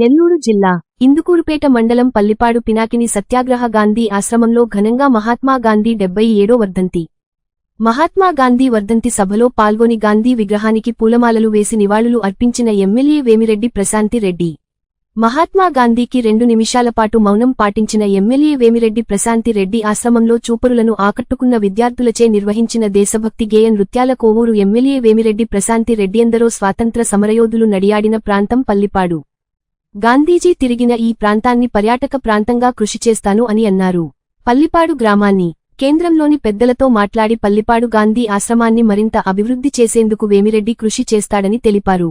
నెల్లూరు జిల్లా ఇందుకూరుపేట మండలం పల్లిపాడు పినాకిని సత్యాగ్రహ గాంధీ ఆశ్రమంలో ఘనంగా మహాత్మా గాంధీ 77వ వర్ధంతి. మహాత్మా గాంధీ వర్ధంతి సభలో పాల్గొని గాంధీ విగ్రహానికి పూలమాలలు వేసి నివాళులు అర్పించిన ఎమ్మెల్యే వేమిరెడ్డి ప్రశాంతి రెడ్డి. మహాత్మా గాంధీకి 2 నిమిషాల పాటు మౌనం పాటించిన ఎమ్మెల్యే వేమిరెడ్డి ప్రశాంతి రెడ్డి ఆశ్రమంలో చూపరులను ఆకట్టుకున్న విద్యార్థులచే నిర్వహించిన దేశభక్తి గేయ నృత్యాల కోవూరు ఎమ్మెల్యే వేమిరెడ్డి ప్రశాంతి రెడ్డి. ఎందరో స్వాతంత్ర సమరయోధులు నడియాడిన ప్రాంతం పల్లిపాడు. గాంధీజీ తిరిగిన ఈ ప్రాంతాన్ని పర్యాటక ప్రాంతంగా కృషి చేస్తాను అని అన్నారు. పల్లిపాడు గ్రామాన్ని కేంద్రంలోని పెద్దలతో మాట్లాడి పల్లిపాడు గాంధీ ఆశ్రమాన్ని మరింత అభివృద్ధి చేసేందుకు వేమిరెడ్డి కృషి చేస్తాడని తెలిపారు.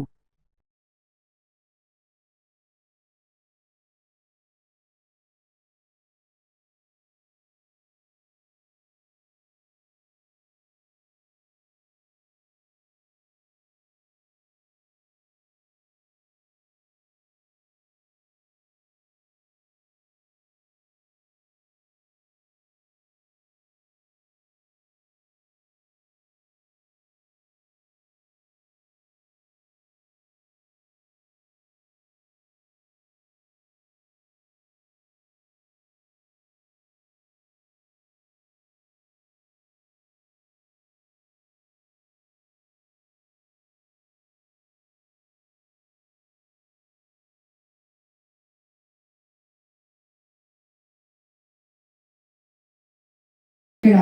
ఇక్కడ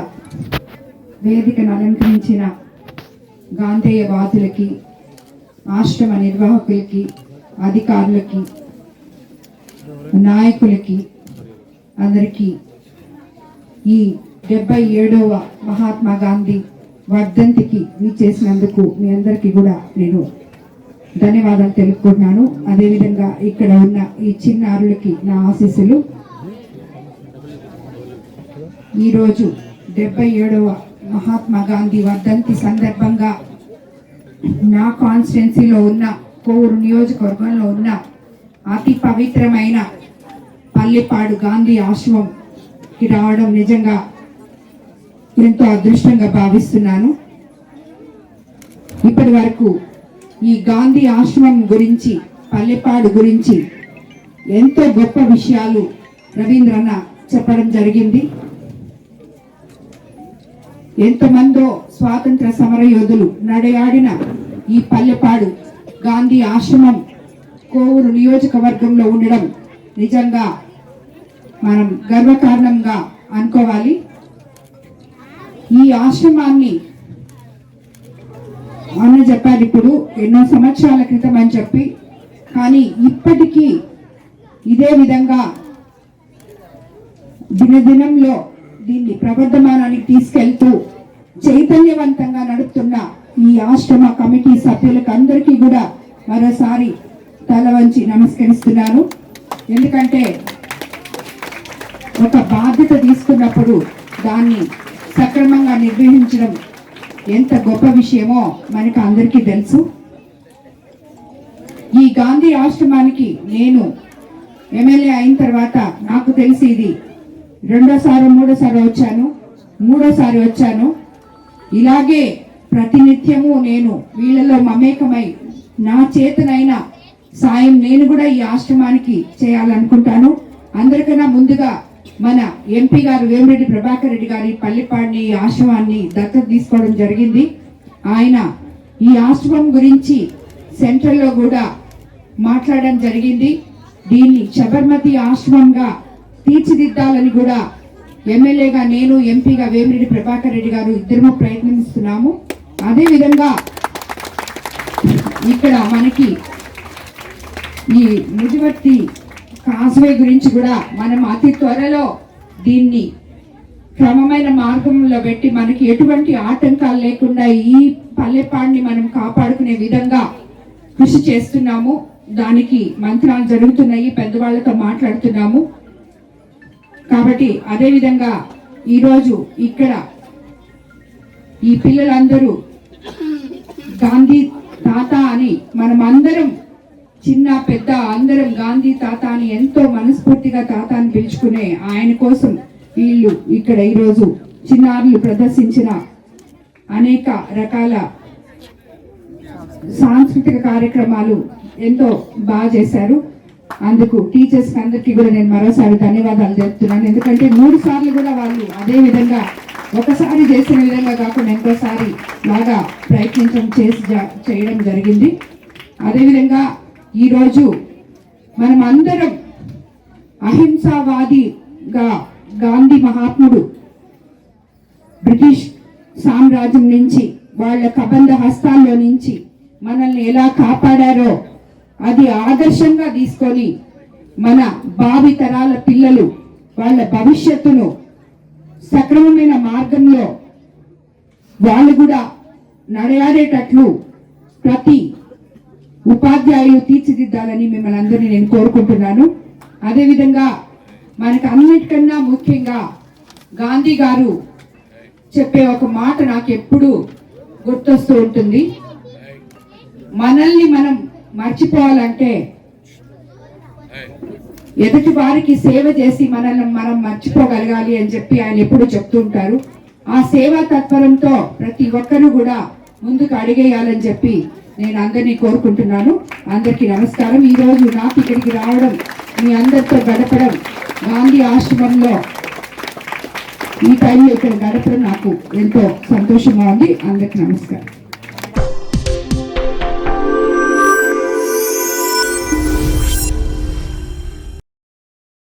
వేదికను అలంకరించిన గాంధేయవాదులకి, ఆశ్రమ నిర్వాహకులకి, అధికారులకి, నాయకులకి అందరికీ ఈ 77వ మహాత్మా గాంధీ వర్ధంతికి విచ్చేసినందుకు మీ అందరికీ కూడా నేను ధన్యవాదాలు తెలుపుకుంటున్నాను. అదేవిధంగా ఇక్కడ ఉన్న ఈ చిన్నారులకి నా ఆశీస్సులు. ఈరోజు 77వ మహాత్మా గాంధీ వర్ధంతి సందర్భంగా నా కాన్స్టిట్యున్సీలో ఉన్న కోవూరు నియోజకవర్గంలో ఉన్న అతి పవిత్రమైన పల్లిపాడు గాంధీ ఆశ్రమంకి రావడం నిజంగా ఎంతో అదృష్టంగా భావిస్తున్నాను. ఇప్పటి వరకు ఈ గాంధీ ఆశ్రమం గురించి, పల్లిపాడు గురించి ఎంతో గొప్ప విషయాలు రవీంద్రన్న చెప్పడం జరిగింది. ఎంతమందో స్వాతంత్ర సమరయోధులు నడయాడిన ఈ పల్లెపాడు గాంధీ ఆశ్రమం కోవూరు నియోజకవర్గంలో ఉండడం నిజంగా మనం గర్వకారణంగా అనుకోవాలి. ఈ ఆశ్రమాన్ని అన్న చెప్పారు ఇప్పుడు ఎన్నో సంవత్సరాల క్రితం అని చెప్పి, కానీ ఇప్పటికీ ఇదే విధంగా దినదినంలో దీన్ని ప్రవర్ధమానానికి తీసుకెళ్తూ చైతన్యవంతంగా నడుపుతున్న ఈ ఆశ్రమ కమిటీ సభ్యులకు అందరికీ కూడా మరోసారి తల వంచి నమస్కరిస్తున్నాను. ఎందుకంటే ఒక బాధ్యత తీసుకున్నప్పుడు దాన్ని సక్రమంగా నిర్వహించడం ఎంత గొప్ప విషయమో మనకు అందరికీ తెలుసు. ఈ గాంధీ ఆశ్రమానికి నేను ఎమ్మెల్యే అయిన తర్వాత నాకు తెలిసి ఇది 2వ, 3వసారి వచ్చాను. ఇలాగే ప్రతినిత్యము నేను వీళ్ళలో మమేకమై నా చేతనైన సాయం నేను కూడా ఈ ఆశ్రమానికి చేయాలనుకుంటాను. అందరికన్నా ముందుగా మన ఎంపీ గారు వేమిరెడ్డి ప్రభాకర్ రెడ్డి గారి పల్లిపాడిని ఈ ఆశ్రమాన్ని దత్తత తీసుకోవడం జరిగింది. ఆయన ఈ ఆశ్రమం గురించి సెంట్రల్లో కూడా మాట్లాడడం జరిగింది. దీన్ని శబర్మతి ఆశ్రమంగా తీర్చిదిద్దాలని కూడా ఎమ్మెల్యేగా నేను, ఎంపీగా వేమిరెడ్డి ప్రభాకర్ రెడ్డి గారు ఇద్దరము ప్రయత్నిస్తున్నాము. అదేవిధంగా ఇక్కడ మనకి ఈ ముదివర్తి కాస్వే గురించి కూడా మనం అతి త్వరలో దీన్ని క్రమమైన మార్గంలో పెట్టి మనకి ఎటువంటి ఆటంకాలు లేకుండా ఈ పల్లెపాడిని మనం కాపాడుకునే విధంగా కృషి చేస్తున్నాము. దానికి మంత్రాలు జరుగుతున్నాయి, పెద్దవాళ్లతో మాట్లాడుతున్నాము. కాబట్టి అదేవిధంగా ఈరోజు ఇక్కడ ఈ పిల్లలందరూ గాంధీ తాత అని మనం అందరం, చిన్న పెద్ద అందరం గాంధీ తాత అని ఎంతో మనస్ఫూర్తిగా తాత అని పిలుచుకునే ఆయన కోసం వీళ్ళు ఇక్కడ ఈరోజు చిన్నారులు ప్రదర్శించిన అనేక రకాల సాంస్కృతిక కార్యక్రమాలు ఎంతో బాగా చేశారు. అందుకు టీచర్స్ అందరికీ కూడా నేను మరోసారి ధన్యవాదాలు చెప్తున్నాను. ఎందుకంటే 3 సార్లు కూడా వాళ్ళు అదే విధంగా ఒకసారి చేసిన విధంగా కాకుండా ఇంకోసారి లాగా చేయడం జరిగింది. అదేవిధంగా ఈరోజు మనం అందరం అహింసావాదిగా గాంధీ మహాత్ముడు బ్రిటిష్ సామ్రాజ్యం నుంచి వాళ్ళ కబంధ హస్తాల్లో నుంచి మనల్ని ఎలా కాపాడారో అది ఆదర్శంగా తీసుకొని మన భావి తరాల పిల్లలు వాళ్ళ భవిష్యత్తును సక్రమమైన మార్గంలో వాళ్ళు కూడా నడయాడేటట్లు ప్రతి ఉపాధ్యాయులు తీర్చిదిద్దాలని మిమ్మల్ని అందరినీ నేను కోరుకుంటున్నాను. అదేవిధంగా మనకు అన్నిటికన్నా ముఖ్యంగా గాంధీ గారు చెప్పే ఒక మాట నాకు ఎప్పుడు గుర్తొస్తూ ఉంటుంది. మనల్ని మనం మర్చిపోవాలంటే ఎదుటి వారికి సేవ చేసి మనల్ని మనం మర్చిపోగలగాలి అని చెప్పి ఆయన ఎప్పుడు చెప్తూ ఉంటారు. ఆ సేవా తత్పరంతో ప్రతి ఒక్కరూ కూడా ముందుకు అడిగేయాలని చెప్పి నేను అందరినీ కోరుకుంటున్నాను. అందరికీ నమస్కారం. ఈ రోజు నాకు ఇక్కడికి రావడం, మీ అందరితో గడపడం, గాంధీ ఆశ్రమంలో ఈ టైంలో ఇక్కడ గడపడం నాకు ఎంతో సంతోషంగా ఉంది. అందరికీ నమస్కారం.